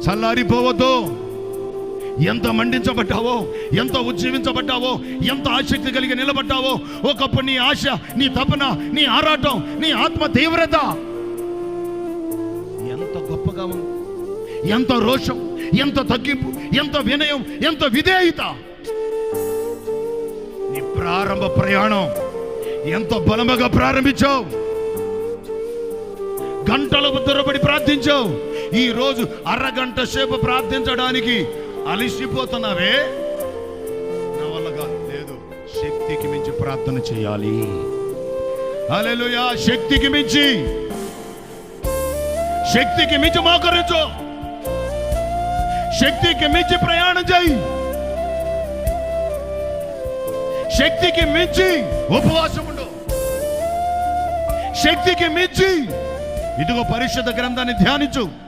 చల్లారిపోవద్దు. ఎంత మండించబడ్డావో, ఎంత ఉజ్జీవించబడ్డావో, ఎంత ఆసక్తి కలిగి నిలబడ్డావో. ఒకప్పుడు నీ ఆశ, నీ తపన, నీ ఆరాటం, నీ ఆత్మ తీవ్రత ఎంత గొప్పగా ఉంది. ఎంత రోషం, ఎంత తగ్గింపు, ఎంత వినయం, ఎంత విధేయత. నీ ప్రారంభ ప్రయాణం ఎంత బలముగా ప్రారంభించావు. గంటలకు దొరబడి ప్రార్థించావు. ఈ రోజు అరగంట సేపు ప్రార్థించడానికి అలిసిపోతున్నావే, నా వల్ల కాదు. లేదు, శక్తికి మించి ప్రార్థన చేయాలి. హల్లెలూయా. శక్తికి మించి, శక్తికి మించి మోకరించు. శక్తికి మించి ప్రయాణం చేయి. శక్తికి మించి ఉపవాసం ఉండు. శక్తికి మించి ఇదిగో పరిశుద్ధ గ్రంథాన్ని ధ్యానించు.